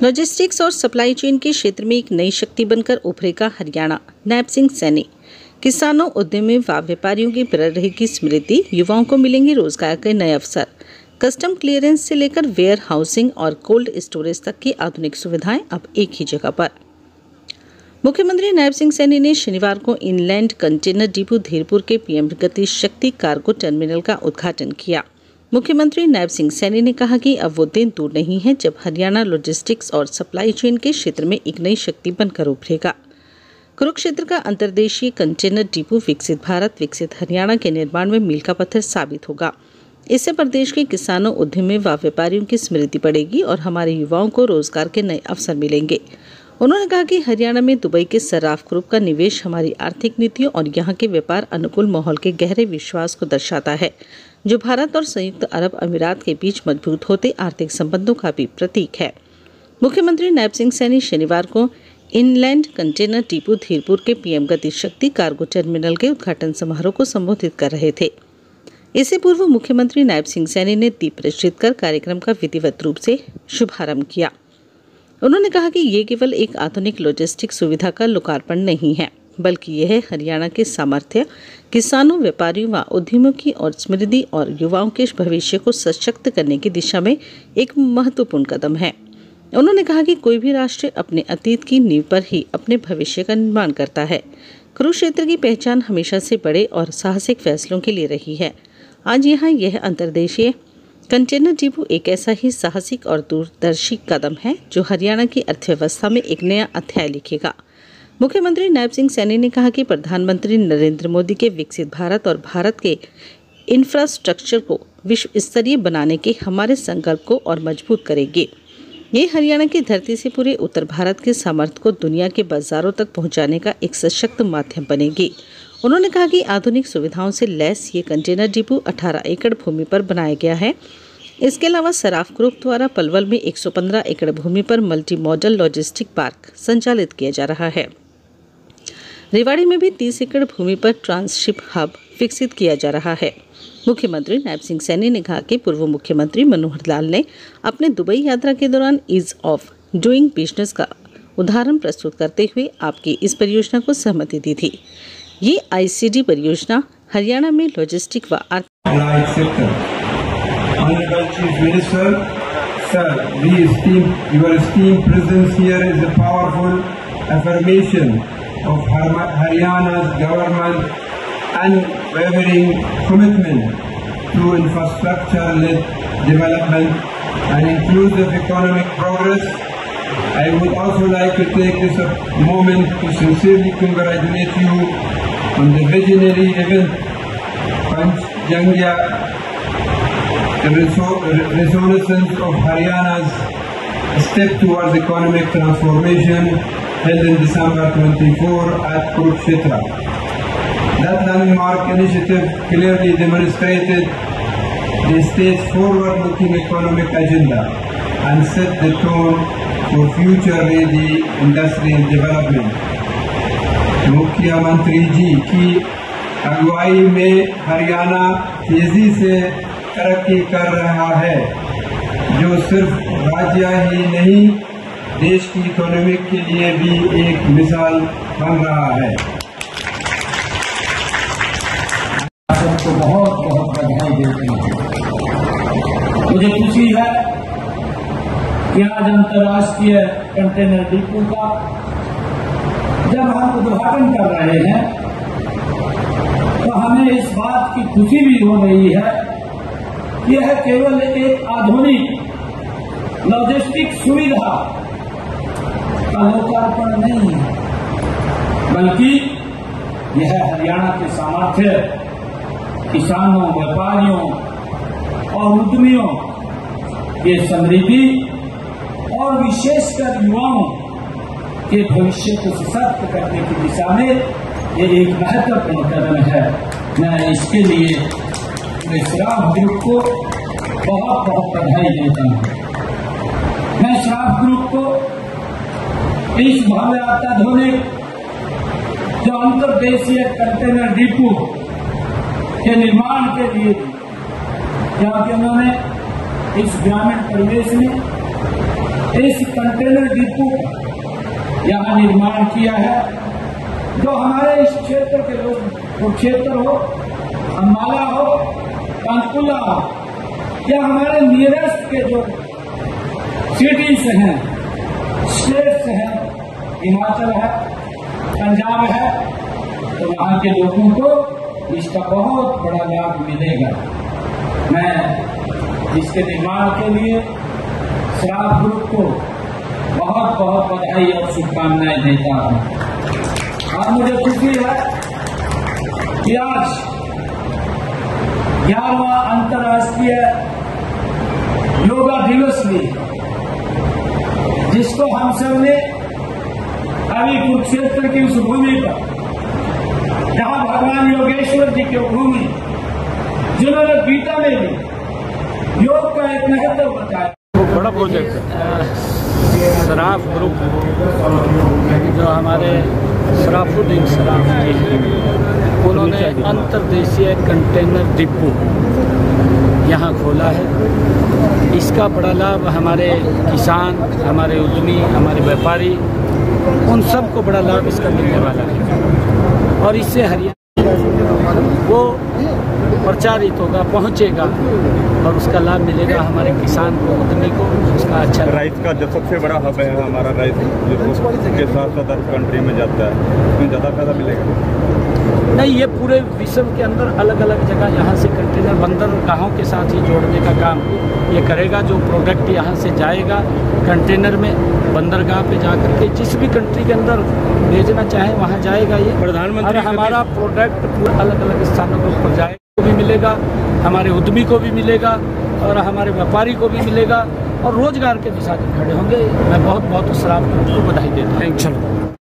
Logistics और supply chain के क्षेत्र में एक नई शक्ति बनकर उभरेगा हरियाणा। नायब सिंह सैनी। किसानों, उद्यमी व व्यापारियों की रहेगी स्मृति, युवाओं को मिलेंगे रोजगार के नए अवसर। कस्टम क्लियरेंस से लेकर वेयर हाउसिंग और कोल्ड स्टोरेज तक की आधुनिक सुविधाएं अब एक ही जगह पर। मुख्यमंत्री नायब सिंह सैनी ने शनिवार को इनलैंड कंटेनर डिपो धीरपुर के पीएम गति शक्ति कार्गो टर्मिनल का उद्घाटन किया। मुख्यमंत्री नायब सिंह सैनी ने कहा कि अब वो दिन दूर नहीं है जब हरियाणा लॉजिस्टिक्स और सप्लाई चेन के क्षेत्र में एक नई शक्ति बनकर उभरेगा। कुरुक्षेत्र का अंतर्देशीय कंटेनर डिपो विकसित भारत, विकसित हरियाणा के निर्माण में मील का पत्थर साबित होगा। इससे प्रदेश के किसानों, उद्यमी व व्यापारियों की स्मृति बढ़ेगी और हमारे युवाओं को रोजगार के नए अवसर मिलेंगे। उन्होंने कहा कि हरियाणा में दुबई के सराफ ग्रुप का निवेश हमारी आर्थिक नीतियों और यहां के व्यापार अनुकूल माहौल के गहरे विश्वास को दर्शाता है, जो भारत और संयुक्त अरब अमीरात के बीच मजबूत होते आर्थिक संबंधों का भी प्रतीक है। मुख्यमंत्री नायब सिंह सैनी शनिवार को इनलैंड कंटेनर डिपो धीरपुर के पीएम गति शक्ति कार्गो टर्मिनल के उद्घाटन समारोह को संबोधित कर रहे थे। इससे पूर्व मुख्यमंत्री नायब सिंह सैनी ने दीप प्रज्वलित कर कार्यक्रम का विधिवत रूप से शुभारंभ किया। उन्होंने कहा कि ये केवल एक आधुनिक लॉजिस्टिक सुविधा का लोकार्पण नहीं है, बल्कि यह हरियाणा के सामर्थ्य, किसानों, व्यापारियों व उद्यमियों की और समृद्धि और युवाओं के भविष्य को सशक्त करने की दिशा में एक महत्वपूर्ण कदम है। उन्होंने कहा कि कोई भी राष्ट्र अपने अतीत की नींव पर ही अपने भविष्य का निर्माण करता है। कुरुक्षेत्र की पहचान हमेशा से बड़े और साहसिक फैसलों के लिए रही है। आज यहाँ यह अंतर्देशीय कंटेनर डिपो एक ऐसा ही साहसिक और दूरदर्शी कदम है जो हरियाणा की अर्थव्यवस्था में एक नया अध्याय लिखेगा। मुख्यमंत्री नायब सिंह सैनी ने कहा कि प्रधानमंत्री नरेंद्र मोदी के विकसित भारत और भारत के इंफ्रास्ट्रक्चर को विश्व स्तरीय बनाने के हमारे संकल्प को और मजबूत करेगी। ये हरियाणा की धरती से पूरे उत्तर भारत के सामर्थ्य को दुनिया के बाजारों तक पहुंचाने का एक सशक्त माध्यम बनेगी। उन्होंने कहा कि आधुनिक सुविधाओं से लैस ये कंटेनर डिपो 18 एकड़ भूमि पर बनाया गया है। इसके अलावा सराफ ग्रुप द्वारा पलवल में 115 एकड़ भूमि पर मल्टी मॉडल लॉजिस्टिक पार्क संचालित किया जा रहा है। रेवाड़ी में भी 30 एकड़ भूमि पर ट्रांसशिप हब विकसित किया जा रहा है। मुख्यमंत्री नायब सिंह सैनी ने कहा कि पूर्व मुख्यमंत्री मनोहर लाल ने अपने दुबई यात्रा के दौरान ईज ऑफ डूइंग बिजनेस का उदाहरण प्रस्तुत करते हुए आपकी इस परियोजना को सहमति दी थी। ये ICD परियोजना हरियाणा में लॉजिस्टिक व Honorable Chief Minister, sir, your esteemed presence here is a powerful affirmation of Haryana's government unwavering commitment to infrastructure-led development and inclusive economic progress. I would also like to take this moment to sincerely congratulate you on the visionary event, Panchganga Renaissance of Haryana's step towards economic transformation held in December 24 at Kurukshetra. That landmark initiative clearly demonstrated the state's forward-looking economic agenda and set the tone for future-ready industrial development. मुख्यमंत्री जी की अगुवाई में हरियाणा तेजी से तरक्की कर रहा है, जो सिर्फ राज्य ही नहीं देश की इकोनॉमी के लिए भी एक मिसाल बन रहा है। सबको बहुत बहुत बधाई देती हूँ। मुझे खुशी है कि आज अंतर्राष्ट्रीय कंटेनर डिपो का जब हम उद्घाटन कर रहे हैं तो हमें इस बात की खुशी भी हो रही है। यह केवल एक आधुनिक लॉजिस्टिक सुविधा का लोकार्पण नहीं है, बल्कि यह हरियाणा के सामर्थ्य, किसानों, व्यापारियों और उद्यमियों के समृद्धि और विशेषकर युवाओं के भविष्य को सशक्त करने की दिशा में ये एक महत्वपूर्ण कदम है। मैं इसके लिए श्राफ ग्रुप को बहुत बहुत बधाई देता हूँ। मैं श्राफ ग्रुप को इस भव्य अत्याधुनिक जो अंतर्देशीय कंटेनर डिपो के निर्माण के लिए, क्योंकि उन्होंने इस ग्रामीण परिवेश में इस कंटेनर डिपो का यहाँ निर्माण किया है, जो हमारे इस क्षेत्र के लोग, कुरुक्षेत्र हो, अम्बाला हो, पंचकुला हो, या हमारे नियरेस्ट के जो सिटीज हैं, स्टेट्स हैं, हिमाचल है, पंजाब है, तो वहां के लोगों को इसका बहुत बड़ा लाभ मिलेगा। मैं इसके निर्माण के लिए श्राफ ग्रुप को बहुत बहुत बधाई और शुभकामनाएं देता हूं। और मुझे खुशी है कि आज 11वां अंतर्राष्ट्रीय योगा दिवस भी, जिसको हम सब ने अभी कुरुक्षेत्र की उस भूमि पर, जहां भगवान योगेश्वर जी की भूमि, जिन्होंने गीता में भी योग का एक महत्व बताया। बड़ा प्रोजेक्ट है श्राफ ग्रुप, जो हमारे शराफुद्दीन शराफ जी हैं, उन्होंने अंतर्देशीय कंटेनर डिपो यहाँ खोला है। इसका बड़ा लाभ हमारे किसान, हमारे उद्यमी, हमारे व्यापारी, उन सबको बड़ा लाभ इसका मिलने वाला है। और इससे हरियाणा वो प्रचारित होगा, पहुँचेगा और उसका लाभ मिलेगा हमारे किसान को, उद्यमी को। उसका अच्छा राइस का जो सबसे बड़ा हब है हमारा, राइस के साथ साथ अदर कंट्री में जाता है, उसमें ज़्यादा फायदा मिलेगा। नहीं, ये पूरे विश्व के अंदर अलग अलग जगह यहाँ से कंटेनर बंदरगाहों के साथ ही जोड़ने का काम ये करेगा। जो प्रोडक्ट यहाँ से जाएगा कंटेनर में, बंदरगाह पे जाकर के जिस भी कंट्री के अंदर भेजना चाहे वहाँ जाएगा ये। प्रधानमंत्री और हमारा प्रोडक्ट पूरे अलग अलग स्थानों पर जाएगा, को भी मिलेगा, हमारे उद्यमी को भी मिलेगा और हमारे व्यापारी को भी मिलेगा और रोजगार के भी साधन खड़े होंगे। मैं बहुत बहुत श्राफ ग्रुप को बधाई देता हूँ।